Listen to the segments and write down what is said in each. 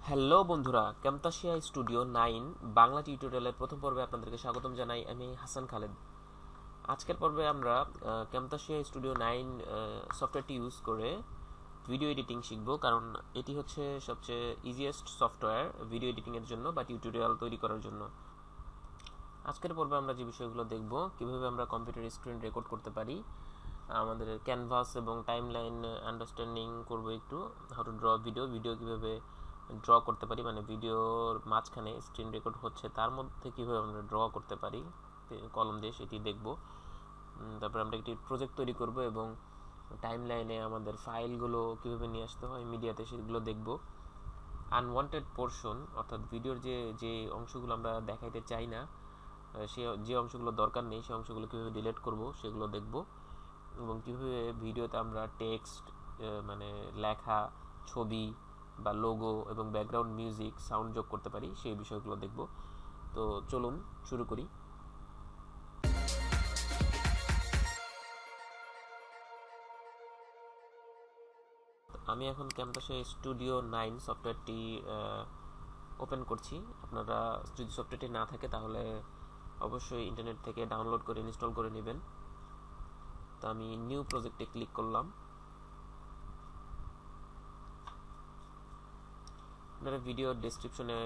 Hello বন্ধুরা, ক্যামতাসিয়া studio 9 Bangla টিউটোরিয়ালের প্রথম পর্বে আপনাদেরকে স্বাগতম জানাই। আমি হাসান খালেদ। আজকের পর্বে আমরা ক্যামতাসিয়া স্টুডিও 9 সফটওয়্যারটি ইউজ করে ভিডিও এডিটিং শিখব, কারণ এটি হচ্ছে সবচেয়ে ইজিয়েস্ট সফটওয়্যার ভিডিও এডিটিংয়ের জন্য বা টিউটোরিয়াল তৈরি করার জন্য। আজকের পর্বে আমরা যে বিষয়গুলো দেখব, কিভাবে আমরা কম্পিউটার স্ক্রিন রেকর্ড করতে পারি, আমাদের ক্যানভাস এবং টাইমলাইন আন্ডারস্ট্যান্ডিং করব একটু, হাউ টু ড্র ভিডিও কীভাবে ড্র করতে পারি, মানে ভিডিওর মাঝখানে স্ক্রিন রেকর্ড হচ্ছে তার মধ্যে কীভাবে আমরা ড্র করতে পারি কলম দিয়ে, সেটি দেখব। তারপর আমরা একটি প্রজেক্ট তৈরি করব এবং টাইমলাইনে আমাদের ফাইলগুলো কীভাবে নিয়ে আসতে হয় মিডিয়াতে, সেগুলো দেখব। আনওয়ান্টেড পোর্শন, অর্থাৎ ভিডিওর যে অংশগুলো আমরা দেখাইতে চাই না, যে অংশগুলো দরকার নেই, সেই অংশগুলো কীভাবে ডিলিট করব সেগুলো দেখব। এবং কীভাবে ভিডিওতে আমরা টেক্সট, মানে লেখা, ছবি বা লোগো এবং ব্যাকগ্রাউন্ড মিউজিক, সাউন্ড যোগ করতে পারি, সেই বিষয়গুলো দেখব। তো চলুন শুরু করি। আমি এখন ক্যামতাসিয়া স্টুডিও 9 সফটওয়্যারটি ওপেন করছি। আপনারা যদি সফটওয়্যারটি না থাকে তাহলে অবশ্যই ইন্টারনেট থেকে ডাউনলোড করে ইনস্টল করে নেবেন। তো আমি নিউ প্রজেক্টে ক্লিক করলাম। আপনারা ভিডিও ডেসক্রিপশনে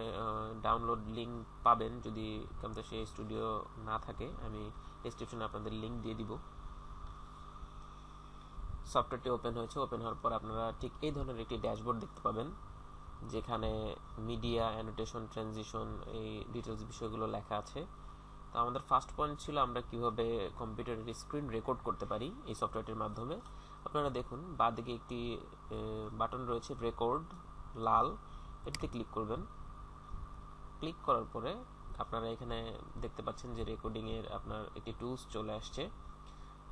ডাউনলোড লিঙ্ক পাবেন। যদি ক্যামতাসিয়া স্টুডিও না থাকে, আমি ডেসক্রিপশনে আপনাদের লিঙ্ক দিয়ে দিব। সফটওয়্যারটি ওপেন হয়েছে। ওপেন হওয়ার পর আপনারা ঠিক এই ধরনের একটি ড্যাশবোর্ড দেখতে পাবেন, যেখানে মিডিয়া, অ্যানোটেশন, ট্রানজিশন, এই ডিটেলস বিষয়গুলো লেখা আছে। তো আমাদের ফার্স্ট পয়েন্ট ছিল আমরা কিভাবে কম্পিউটারের স্ক্রিন রেকর্ড করতে পারি এই সফটওয়্যারটির মাধ্যমে। আপনারা দেখুন বাঁদিকে একটি বাটন রয়েছে, রেকর্ড, লাল, এটিতে ক্লিক করবেন। ক্লিক করার পরে আপনারা এখানে দেখতে পাচ্ছেন যে রেকর্ডিংয়ের আপনার একটি টুলস চলে আসছে।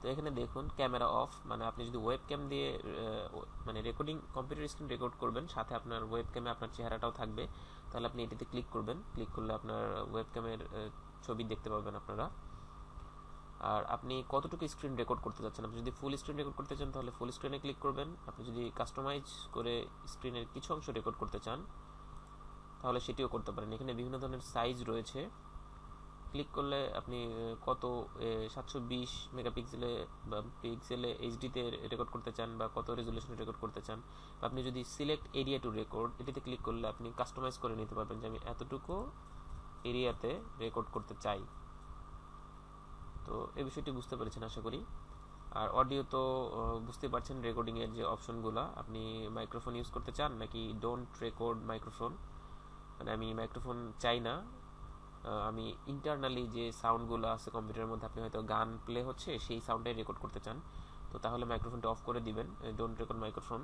তো এখানে দেখুন ক্যামেরা অফ, মানে আপনি যদি ওয়েব ক্যাম দিয়ে মানে রেকর্ডিং, কম্পিউটার স্ক্রিন রেকর্ড করবেন, সাথে আপনার ওয়েব ক্যামে আপনার চেহারাটাও থাকবে, তাহলে আপনি এটিতে ক্লিক করবেন। ক্লিক করলে আপনার ওয়েব ক্যামের ছবি দেখতে পাবেন আপনারা। আর আপনি কতটুকু স্ক্রিন রেকর্ড করতে চাচ্ছেন, আপনি যদি ফুল স্ক্রিন রেকর্ড করতে চান তাহলে ফুল স্ক্রিনে ক্লিক করবেন। আপনি যদি কাস্টমাইজ করে স্ক্রিনের কিছু অংশ রেকর্ড করতে চান তাহলে সেটিও করতে পারেন। এখানে বিভিন্ন ধরনের সাইজ রয়েছে। ক্লিক করলে আপনি কত 720 মেগাপিক্সেলে বা পিক্সেলে এইচডিতে রেকর্ড করতে চান বা কত রেজুলেশনে রেকর্ড করতে চান, বা আপনি যদি সিলেক্ট এরিয়া টু রেকর্ড, এটিতে ক্লিক করলে আপনি কাস্টমাইজ করে নিতে পারবেন যে আমি এতটুকু এরিয়াতে রেকর্ড করতে চাই। তো এই বিষয়টি বুঝতে পেরেছেন আশা করি। আর অডিও তো বুঝতে পারছেন রেকর্ডিংয়ের যে অপশনগুলো, আপনি মাইক্রোফোন ইউজ করতে চান নাকি ডোন্ট রেকর্ড মাইক্রোফোন, মানে আমি মাইক্রোফোন চাই না, আমি ইন্টারনালি যে সাউন্ডগুলো আছে কম্পিউটারের মধ্যে, আপনি হয়তো গান প্লে হচ্ছে সেই সাউন্ডটাই রেকর্ড করতে চান, তো তাহলে মাইক্রোফোনটা অফ করে দিবেন, ডোন্ট রেকর্ড মাইক্রোফোন।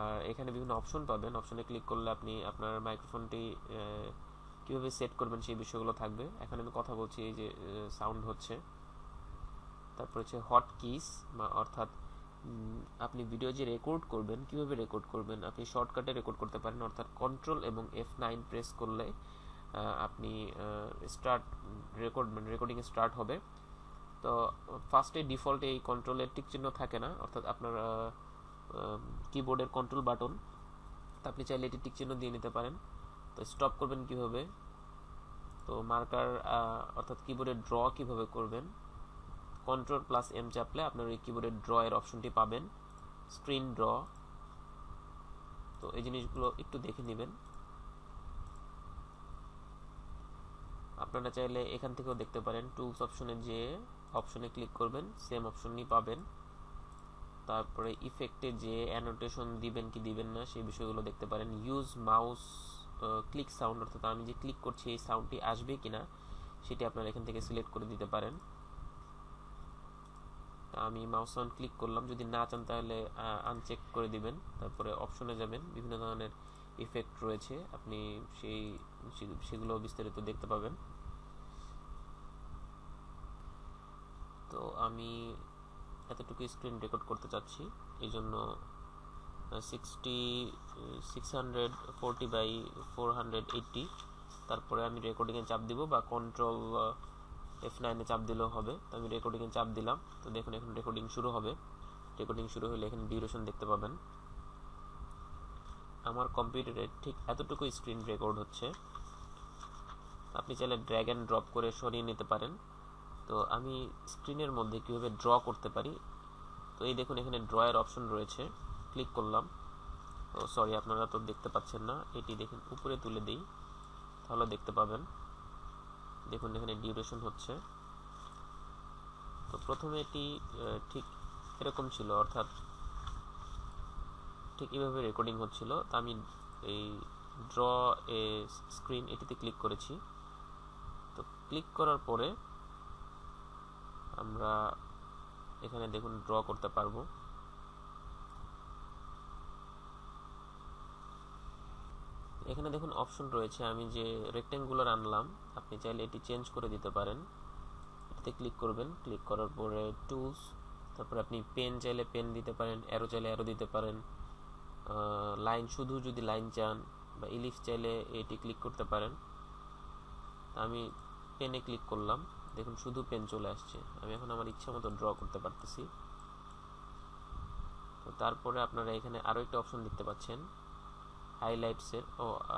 আর এখানে বিভিন্ন অপশন পাবেন, অপশনে ক্লিক করলে আপনি আপনার মাইক্রোফোনটি কীভাবে সেট করবেন সেই বিষয়গুলো থাকবে। এখন আমি কথা বলছি, এই যে সাউন্ড হচ্ছে। তারপর হচ্ছে হট কিস, অর্থাৎ আপনি ভিডিও যে রেকর্ড করবেন কীভাবে রেকর্ড করবেন, আপনি শর্টকাটে রেকর্ড করতে পারেন, অর্থাৎ কন্ট্রোল এবং F9 প্রেস করলে আপনি স্টার্ট রেকর্ড, মানে রেকর্ডিং স্টার্ট হবে। তো ফার্স্টে ডিফল্টে এই কন্ট্রোলের টিক চিহ্ন থাকে না, অর্থাৎ আপনার কিবোর্ডের কন্ট্রোল বাটন, তো আপনি চাইলে এটি টিক চিহ্ন দিয়ে নিতে পারেন। তো স্টপ করবেন কিভাবে, তো মার্কার, অর্থাৎ কিবোর্ডে ড্র কিভাবে করবেন, Ctrl+M চাপলে আপনার এই কিবোর্ডে ড্র এর অপশনটি পাবেন, স্ক্রিন ড্র। তো এই জিনিসগুলো একটু দেখে নেবেন। আপনারা চাইলে এখান থেকেও দেখতে পারেন, টুলস অপশনে যে অপশনে ক্লিক করবেন সেম অপশনই পাবেন। তারপরে ইফেক্টে যে অ্যানোটেশন দিবেন কি দিবেন না সেই বিষয়গুলো দেখতে পারেন। ইউজ মাউস ক্লিক সাউন্ড, অর্থাৎ আমি যে ক্লিক করছি এই সাউন্ডটি আসবে কিনা সেটি আপনারা এখান থেকে সিলেক্ট করে দিতে পারেন। আমি মাউস সাউন্ড ক্লিক করলাম, যদি না চান তাহলে আনচেক করে দিবেন। তারপরে অপশনে যাবেন, বিভিন্ন ধরনের ইফেক্ট রয়েছে, আপনি সেগুলো বিস্তারিত দেখতে পাবেন। তো আমি এতটুকু স্ক্রিন রেকর্ড করতে চাচ্ছি, এই জন্য 640x480, তারপরে আমি রেকর্ডিংয়ে চাপ দিব বা Ctrl+F9 চাপ দিলেও হবে। তো আমি রেকর্ডিংয়ে চাপ দিলাম। তো দেখুন এখন রেকর্ডিং শুরু হবে। রেকর্ডিং শুরু হলে এখানে ডিউরেশন দেখতে পাবেন। আমার কম্পিউটারে ঠিক এতটুকু স্ক্রিন রেকর্ড হচ্ছে। আপনি চাইলে ড্র্যাগ অ্যান্ড ড্রপ করে সরিয়ে নিতে পারেন। তো আমি স্ক্রিনের মধ্যে কীভাবে ড্র করতে পারি, তো এই দেখুন এখানে ড্রয়ের অপশন রয়েছে, ক্লিক করলাম। তো সরি, আপনারা তো দেখতে পাচ্ছেন না, এটি দেখুন উপরে তুলে দিই তাহলে দেখতে পাবেন। দেখুন এখানে ডিউরেশন হচ্ছে। তো প্রথমে এটি ঠিক এরকম ছিল, অর্থাৎ ঠিক এইভাবে রেকর্ডিং হচ্ছিল। তো আমি এই ড্র এ স্ক্রিন এটিতে ক্লিক করেছি। তো ক্লিক করার পরে আমরা এখানে দেখুন ড্র করতে পারবো। এখানে দেখুন অপশন রয়েছে, আমি যে রেক্টেঙ্গুলার আনলাম আপনি চাইলে এটি চেঞ্জ করে দিতে পারেন। এটাতে ক্লিক করবেন, ক্লিক করার পরে টুলস, তারপরে আপনি পেন চাইলে পেন দিতে পারেন, অ্যারো চাইলে অ্যারো দিতে পারেন, লাইন শুধু যদি লাইন চান বা ইলিপস চাইলে এটি ক্লিক করতে পারেন। আমি পেনে ক্লিক করলাম, দেখুন শুধু পেন চলে আসছে। আমি এখন আমার ইচ্ছা মতো ড্র করতে পারতেছি। তো তারপরে আপনারা এখানে আরও একটা অপশন দেখতে পাচ্ছেন হাইলাইটসের,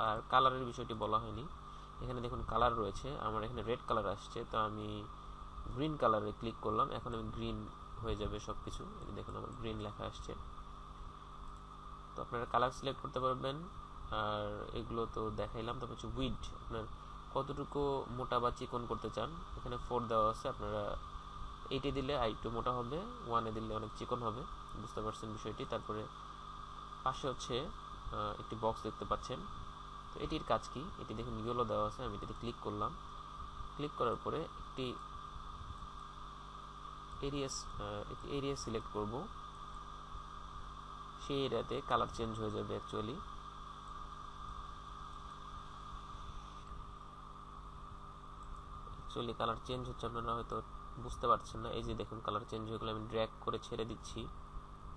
আর কালারের বিষয়টি বলা হয়নি। এখানে দেখুন কালার রয়েছে, আমার এখানে রেড কালার আসছে, তো আমি গ্রিন কালারে ক্লিক করলাম। এখন আমি গ্রিন হয়ে যাবে সব কিছু, দেখুন আমার গ্রিন লেখা আসছে। তো আপনারা কালার সিলেক্ট করতে পারবেন। আর এগুলো তো দেখাইলাম। তারপর হচ্ছে উইড, আপনার কতটুকু মোটা বা চিকন করতে চান। এখানে 4 দেওয়া আছে, আপনারা 8 দিলে আরেকটু মোটা হবে, 1 দিলে অনেক চিকন হবে, বুঝতে পারছেন বিষয়টি। তারপরে পাশে হচ্ছে একটি বক্স দেখতে পাচ্ছেন। তো এটির কাজ কি, এটি দেখুন ইয়েলো দেওয়া আছে, আমি এটিতে ক্লিক করলাম। ক্লিক করার পরে একটি এরিয়া সিলেক্ট করব, সেই এরিয়াতে কালার চেঞ্জ হয়ে যাবে। অ্যাকচুয়ালি কালার চেঞ্জ হচ্ছে, আপনারা হয়তো বুঝতে পারছেন না। এই যে দেখুন কালার চেঞ্জ হয়ে গেলে আমি ড্র্যাগ করে ছেড়ে দিচ্ছি,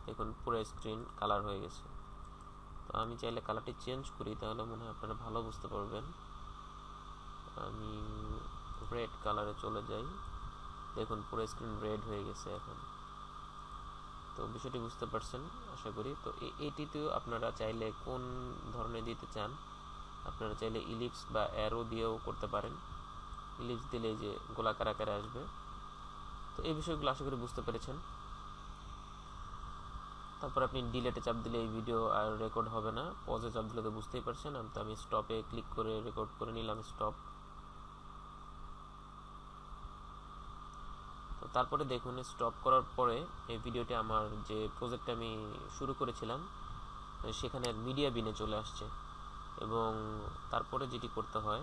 দেখুন পুরো স্ক্রিন কালার হয়ে গেছে। তো আমি চাইলে কালারটি চেঞ্জ করি, তাহলে মনে হয় আপনারা ভালো বুঝতে পারবেন। আমি রেড কালারে চলে যাই, দেখুন পুরো স্ক্রিন রেড হয়ে গেছে এখন। তো বিষয়টি বুঝতে পারছেন আশা করি। তো এটিতেও আপনারা চাইলে কোন ধরনের দিতে চান, আপনারা চাইলে ইলিপস বা অ্যারো দিয়েও করতে পারেন। ইলিপস দিলে যে গোলাকার আকারে আসবে। তো এই বিষয়গুলো আশা করি বুঝতে পেরেছেন। তারপর আপনি ডিলেটে চাপ দিলে এই ভিডিও আর রেকর্ড হবে না, পজে চাপ দিলে তো বুঝতেই পারছেন। তো আমি স্টপে ক্লিক করে রেকর্ড করে নিলাম, স্টপ। তো তারপরে দেখুন স্টপ করার পরে এই ভিডিওটি আমার যে প্রজেক্টটা আমি শুরু করেছিলাম সেখানে মিডিয়া বিনে চলে আসছে। এবং তারপরে যেটি করতে হয়,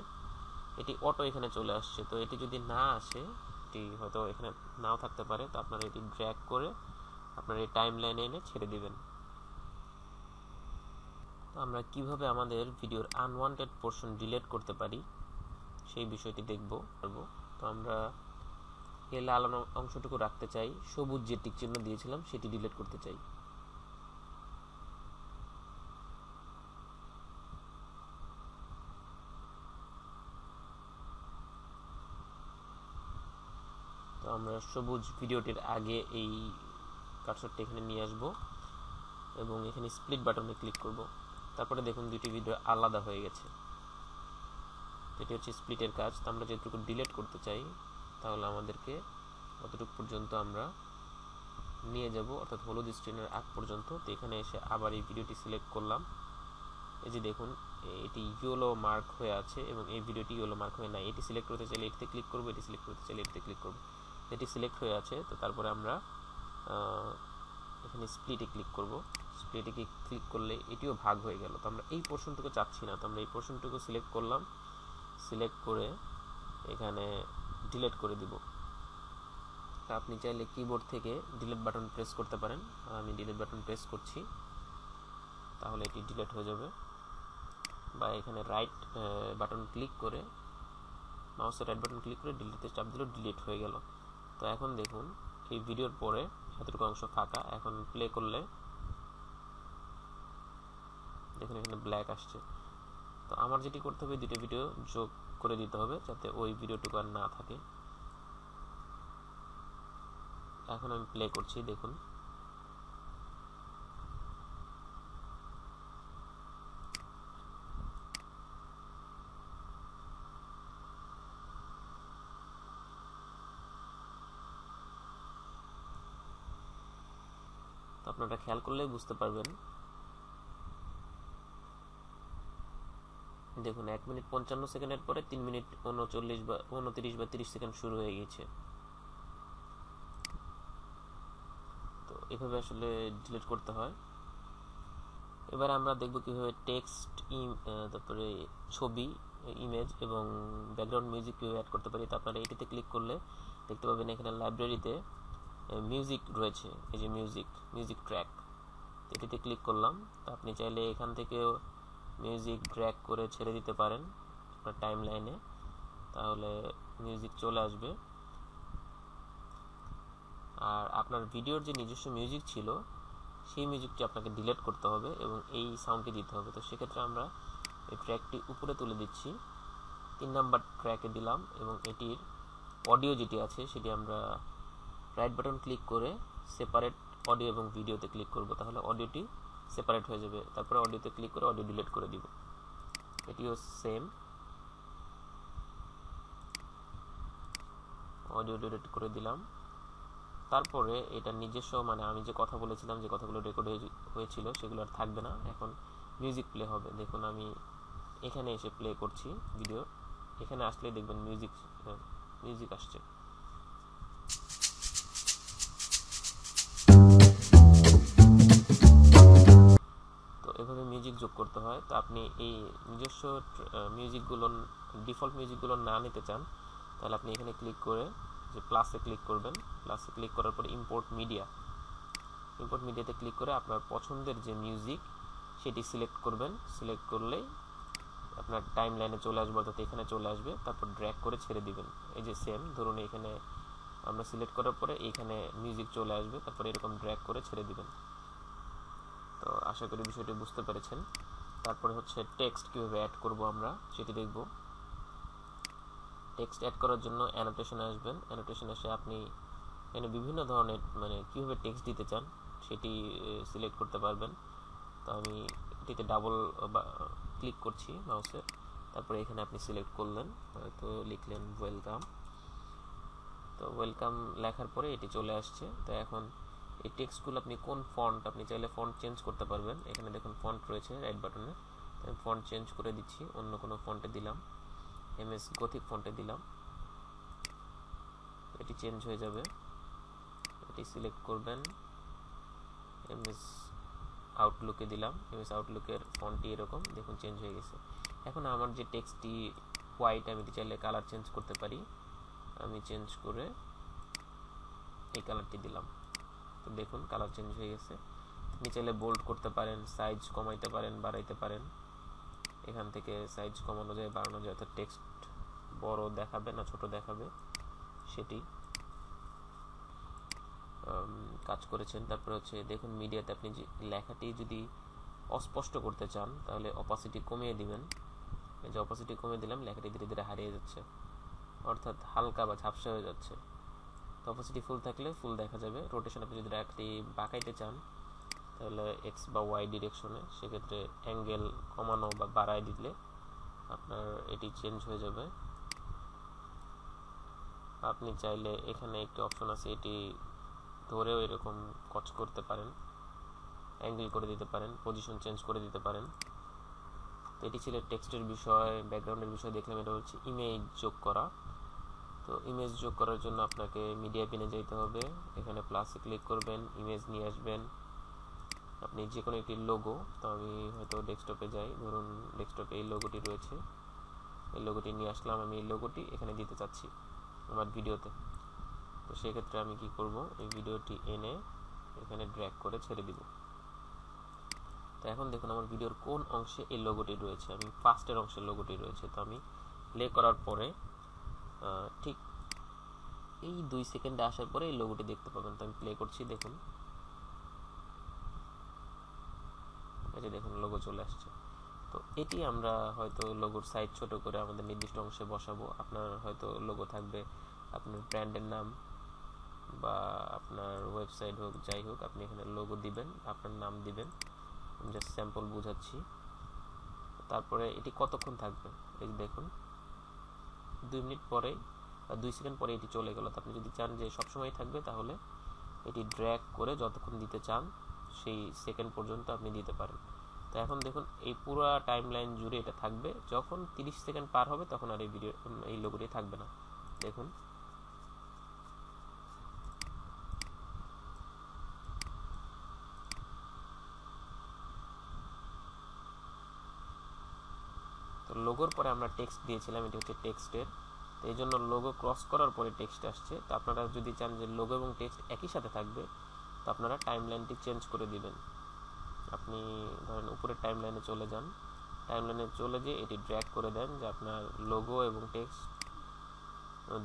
এটি অটো এখানে চলে আসছে। তো এটি যদি না আসে, এটি হয়তো এখানে নাও থাকতে পারে, তো আপনারা এটি ড্র্যাগ করে আপনার এই টাইম লাইনে এনে ছেড়ে দিবেন। তো আমরা কিভাবে আমাদের ভিডিওর আনওয়ান্টেড পোর্শন ডিলিট করতে পারি সেই বিষয়টি দেখব। তো আমরা এই লাল অংশটুকু রাখতে চাই, সবুজ যে টিক চিহ্ন দিয়েছিলাম সেটি ডিলিট করতে চাই। তো আমরা সবুজ ভিডিওটির আগে এই কার্সরটি এখানে নিয়ে আসব এবং এখানে স্প্লিট বাটনে ক্লিক করব। তারপরে দেখুন দুটি ভিডিও আলাদা হয়ে গেছে। এটি হচ্ছে স্প্লিটের কাজ। তো আমরা যেটুকু ডিলিট করতে চাই তাহলে আমাদেরকে অতটুকু পর্যন্ত আমরা নিয়ে যাব, অর্থাৎ হলুদ স্ক্রিনের আগ পর্যন্ত। তো এখানে এসে আবার এই ভিডিওটি সিলেক্ট করলাম। এই যে দেখুন এটি ইয়েলো মার্ক হয়ে আছে এবং এই ভিডিওটি ইয়েলো মার্ক হয়ে নাই। এটি সিলেক্ট করতে চাইলে এটিতে ক্লিক করব, এটি সিলেক্ট করতে চাইলে এটিতে ক্লিক করব। এটি সিলেক্ট হয়ে আছে। তো তারপরে আমরা এখানে স্প্লিটে ক্লিক করব। স্প্লিটে ক্লিক করলে এটিও ভাগ হয়ে গেল। তো আমরা এই পোর্শনটুকু চাচ্ছি না, তো আমরা এই পোর্শনটুকু সিলেক্ট করলাম, সিলেক্ট করে এখানে ডিলিট করে দিব। তা আপনি চাইলে কিবোর্ড থেকে ডিলিট বাটন প্রেস করতে পারেন। আমি ডিলিট বাটন প্রেস করছি, তাহলে এটি ডিলিট হয়ে যাবে। বা এখানে রাইট বাটন ক্লিক করে, মাউসের রাইট বাটন ক্লিক করে ডিলিটে চাপ দিলেও ডিলিট হয়ে গেল। তো এখন দেখুন এই ভিডিওর পরে এতটুকু অংশ ফাঁকা। এখন প্লে করলে দেখুন এখানে ব্ল্যাক আসছে। তো আমার যেটি করতে হবে, দুটো ভিডিও যোগ করে দিতে হবে যাতে ওই ভিডিওটুকু আর না থাকে। এখন আমি প্লে করছি, দেখুন আপনারা খেয়াল করলেই বুঝতে পারবেন। দেখুন 1 মিনিট 55 সেকেন্ডের পরে 3 মিনিট 39 বা 29 বা 30 সেকেন্ড শুরু হয়ে গেছে। তো এভাবে আসলে ডিলিট করতে হয়। এবার আমরা দেখব কিভাবে টেক্সট, তারপরে ছবি, ইমেজ এবং ব্যাকগ্রাউন্ড মিউজিক কিভাবে অ্যাড করতে পারি। তো আপনারা এটিতে ক্লিক করলে দেখতে পাবেন এখানে লাইব্রেরিতে মিউজিক রয়েছে, এই যে মিউজিক ট্র্যাক। এটিতে ক্লিক করলাম। তো আপনি চাইলে এখান থেকেও মিউজিক ড্র্যাগ করে ছেড়ে দিতে পারেন আপনার টাইম লাইনে, তাহলে মিউজিক চলে আসবে। আর আপনার ভিডিওর যে নিজস্ব মিউজিক ছিল সেই মিউজিকটি আপনাকে ডিলিট করতে হবে এবং এই সাউন্ডটি দিতে হবে। তো সেক্ষেত্রে আমরা এই ট্র্যাকটি উপরে তুলে দিচ্ছি, 3 নাম্বার ট্র্যাকে দিলাম এবং এটির অডিও যেটি আছে সেটি আমরা রাইট বাটন ক্লিক করে সেপারেট অডিও এবং ভিডিওতে ক্লিক করব, তাহলে অডিওটি সেপারেট হয়ে যাবে। তারপরে অডিওতে ক্লিক করে অডিও ডিলিট করে দিব। এটিও সেম, অডিও ডিলিট করে দিলাম। তারপরে এটা নিজস্ব, মানে আমি যে কথা বলেছিলাম, যে কথাগুলো রেকর্ড হয়েছিল সেগুলো আর থাকবে না, এখন মিউজিক প্লে হবে। দেখুন আমি এখানে এসে প্লে করছি ভিডিও, এখানে আসলে দেখবেন মিউজিক আসছে। তো এভাবে মিউজিক যোগ করতে হয়। তো আপনি এই নিজস্ব মিউজিকগুলো, ডিফল্ট মিউজিকগুলো না নিতে চান, তাহলে আপনি এখানে ক্লিক করে যে প্লাসে ক্লিক করবেন। প্লাসে ক্লিক করার পরে ইম্পোর্ট মিডিয়াতে ক্লিক করে আপনার পছন্দের যে মিউজিক সেটি সিলেক্ট করবেন। সিলেক্ট করলেই আপনার টাইম লাইনে চলে আসবে, অর্থাৎ এখানে চলে আসবে। তারপর ড্র্যাগ করে ছেড়ে দিবেন। এই যে সেম, ধরুন এখানে আমরা সিলেক্ট করার পরে এইখানে মিউজিক চলে আসবে, তারপর এরকম ড্র্যাগ করে ছেড়ে দিবেন। তো আশা করি বিষয়টি বুঝতে পেরেছেন। তারপরে হচ্ছে টেক্সট কিভাবে অ্যাড করব আমরা সেটি দেখব। টেক্সট অ্যাড করার জন্য অ্যানোটেশনে আসবেন। অ্যানোটেশনে এসে আপনি এখানে বিভিন্ন ধরনের, মানে কিভাবে টেক্সট দিতে চান সেটি সিলেক্ট করতে পারবেন। তো আমি এটিতে ডাবল ক্লিক করছি মাউসে, তারপরে এখানে আপনি সিলেক্ট করলেন, হয়তো লিখলেন ওয়েলকাম। তো ওয়েলকাম লেখার পরে এটি চলে আসছে। তো এখন এই টেক্সটগুলো আপনি কোন ফন্ট, আপনি চাইলে ফন্ট চেঞ্জ করতে পারবেন। এখানে দেখুন ফন্ট রয়েছে রাইট বাটনে, আমি ফন্ট চেঞ্জ করে দিচ্ছি, অন্য কোনো ফন্টে দিলাম, এমএস গথিক ফন্টে দিলাম, এটি চেঞ্জ হয়ে যাবে। এটি সিলেক্ট করবেন, এমএস আউটলুকে দিলাম, এমএস আউটলুকের ফন্টটি এরকম দেখুন চেঞ্জ হয়ে গেছে। এখন আমার যে টেক্সটটি হোয়াইট, আমি চাইলে কালার চেঞ্জ করতে পারি, আমি চেঞ্জ করে এই কালারটি দিলাম। তো দেখুন কালার চেঞ্জ হয়ে গেছে। আপনি চাইলে বোল্ড করতে পারেন, সাইজ কমাইতে পারেন, বাড়াইতে পারেন। এখান থেকে সাইজ কমানো যায়, বাড়ানো যায়, অর্থাৎ টেক্সট বড় দেখাবে না ছোট দেখাবে সেটি কাজ করেছেন। তারপরে হচ্ছে দেখুন মিডিয়াতে আপনি যে লেখাটি যদি অস্পষ্ট করতে চান তাহলে অপাসিটি কমিয়ে দিবেন। এই যে অপাসিটি কমিয়ে দিলাম, লেখাটি ধীরে ধীরে হারিয়ে যাচ্ছে, অর্থাৎ হালকা বা ঝাপসা হয়ে যাচ্ছে। তো অপাসিটি ফুল থাকলে ফুল দেখা যাবে। রোটেশন আপনি যদি লেখাটি বাঁকাইতে চান তাহলে এক্স বা ওয়াই ডিরেকশনে, সেক্ষেত্রে অ্যাঙ্গেল কমানো বা বাড়ায় দিলে আপনার এটি চেঞ্জ হয়ে যাবে। আপনি চাইলে এখানে একটি অপশন আছে, এটি ধরেও এরকম কচ করতে পারেন, অ্যাঙ্গেল করে দিতে পারেন, পজিশন চেঞ্জ করে দিতে পারেন। তো এটি ছিল টেক্সটের বিষয়। ব্যাকগ্রাউন্ডের বিষয় দেখলাম। এটা হচ্ছে ইমেজ যোগ করা। তো ইমেজ যোগ করার জন্য আপনাকে মিডিয়া পেনে যেতে হবে, এখানে প্লাসে ক্লিক করবেন, ইমেজ নিয়ে আসবেন, আপনি যে কোনো একটি লোগো, তো আমি হয়তো ডেস্কটপে যাই, ধরুন ডেস্কটপে এই লোগোটি রয়েছে, এই লোগোটি নিয়ে আসলাম। আমি এই লোগোটি এখানে দিতে চাচ্ছি আমার ভিডিওতে। তো সেক্ষেত্রে আমি কি করব, এই ভিডিওটি এনে এখানে ড্র্যাগ করে ছেড়ে দিব। তো এখন দেখুন আমার ভিডিওর কোন অংশে এই লোগোটি রয়েছে, আমি ফার্স্টের অংশের লোগোটি রয়েছে। তো আমি প্লে করার পরে ঠিক এই 2 সেকেন্ডে আসার পরে এই লোগোটি দেখতে পাবেন। তো আমি প্লে করছি, দেখুন এই যে দেখুন লোগো চলে আসছে। তো এটি আমরা হয়তো লোগোর সাইজ ছোট করে আমাদের নির্দিষ্ট অংশে বসাবো। আপনার হয়তো লোগো থাকবে আপনার ব্র্যান্ডের নাম বা আপনার ওয়েবসাইট হোক, যাই হোক, আপনি এখানে লোগো দিবেন, আপনার নাম দিবেন। আমি জাস্ট স্যাম্পল বুঝাচ্ছি। তারপরে এটি কতক্ষণ থাকবে, এই দেখুন 2 মিনিট পরে বা 2 সেকেন্ড পরে এটি চলে গেল। তো আপনি যদি চান যে সবসময় থাকবে তাহলে এটি ড্র্যাগ করে যতক্ষণ দিতে চান সেই সেকেন্ড পর্যন্ত আপনি দিতে পারেন। তো এখন দেখুন এই পুরো টাইমলাইন জুড়ে এটা থাকবে, যখন 30 সেকেন্ড পার হবে তখন আর এই লোগোটি থাকবে না। দেখুন তো লোগোর পরে আমরা টেক্সট দিয়েছিলাম, এটি হচ্ছে টেক্সটের, তো এই জন্য লোগো ক্রস করার পরে টেক্সট আসছে। তো আপনারা যদি চান যে লোগো এবং টেক্সট একই সাথে থাকবে, তো আপনারা টাইমলাইনটি চেঞ্জ করে দিবেন। আপনি ধরেন উপরের টাইমলাইনে চলে যান, টাইমলাইনে চলে গিয়ে এটি ড্র্যাগ করে দেন যে আপনার লোগো এবং টেক্সট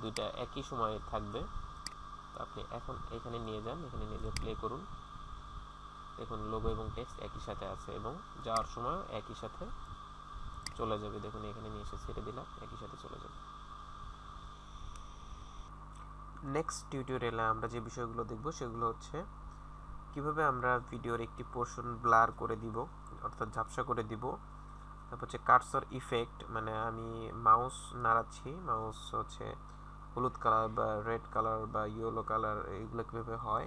দুইটা একই সময়ে থাকবে। তো আপনি এখন এখানে নিয়ে যান, এখানে নিয়ে গিয়ে প্লে করুন। দেখুন লোগো এবং টেক্সট একই সাথে আছে এবং যাওয়ার সময় একই সাথে চলে যাবে। দেখুন এখানে নিয়ে এসে ছেড়ে দিলাম, একই সাথে চলে যাবে। নেক্সট টিউটোরিয়ালে আমরা যে বিষয়গুলো দেখব সেগুলো হচ্ছে কিভাবে আমরা ভিডিওর একটি পোর্শন ব্লার করে দিব, অর্থাৎ ঝাপসা করে দিব। তারপর হচ্ছে কার্সর ইফেক্ট, মানে আমি মাউস নাড়াচ্ছি, মাউস হচ্ছে হলুদ কালার বা রেড কালার বা ইয়েলো কালার, এগুলো কীভাবে হয়,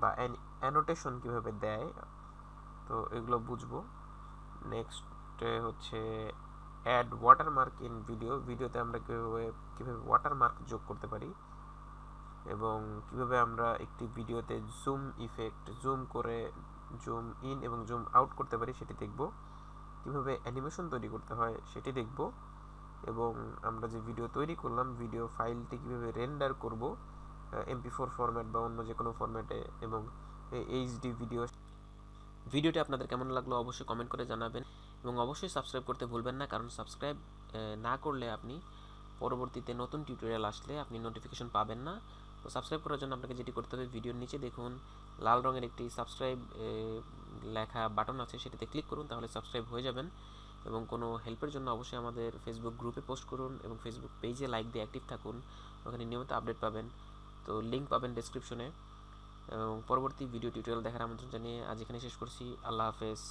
বা অ্যানোটেশন কীভাবে দেয়, তো এগুলো বুঝবো। নেক্সট হচ্ছে অ্যাড ওয়াটারমার্ক ইন ভিডিও, ভিডিওতে আমরা কীভাবে ওয়াটারমার্ক যোগ করতে পারি, এবং কিভাবে আমরা একটি ভিডিওতে জুম ইফেক্ট, জুম করে জুম ইন এবং জুম আউট করতে পারি সেটি দেখব। কিভাবে অ্যানিমেশন তৈরি করতে হয় সেটি দেখব, এবং আমরা যে ভিডিও তৈরি করলাম ভিডিও ফাইলটি কিভাবে রেন্ডার করব MP4 ফরম্যাট বা অন্য যে কোনো ফরম্যাটে, এবং এইচডি ভিডিও। ভিডিওটি আপনাদের কেমন লাগলো অবশ্যই কমেন্ট করে জানাবেন, এবং অবশ্যই সাবস্ক্রাইব করতে ভুলবেন না, কারণ সাবস্ক্রাইব না করলে আপনি পরবর্তীতে নতুন টিউটোরিয়াল আসলে আপনি নোটিফিকেশন পাবেন না। তো সাবস্ক্রাইব করার জন্য আপনাকে যেটি করতে হবে, ভিডিওর নিচে দেখুন লাল রঙের একটি সাবস্ক্রাইব লেখা বাটন আছে, সেটিতে ক্লিক করুন, তাহলে সাবস্ক্রাইব হয়ে যাবেন। এবং কোনো হেল্পের জন্য অবশ্যই আমাদের ফেসবুক গ্রুপে পোস্ট করুন এবং ফেসবুক পেজে লাইক দিয়ে অ্যাক্টিভ থাকুন, ওখানে নিয়মিত আপডেট পাবেন। তো লিঙ্ক পাবেন ডেসক্রিপশনে। এবং পরবর্তী ভিডিও টিউটোরিয়াল দেখার আমন্ত্রণ জানিয়ে আজ এখানে শেষ করছি। আল্লাহ হাফেজ।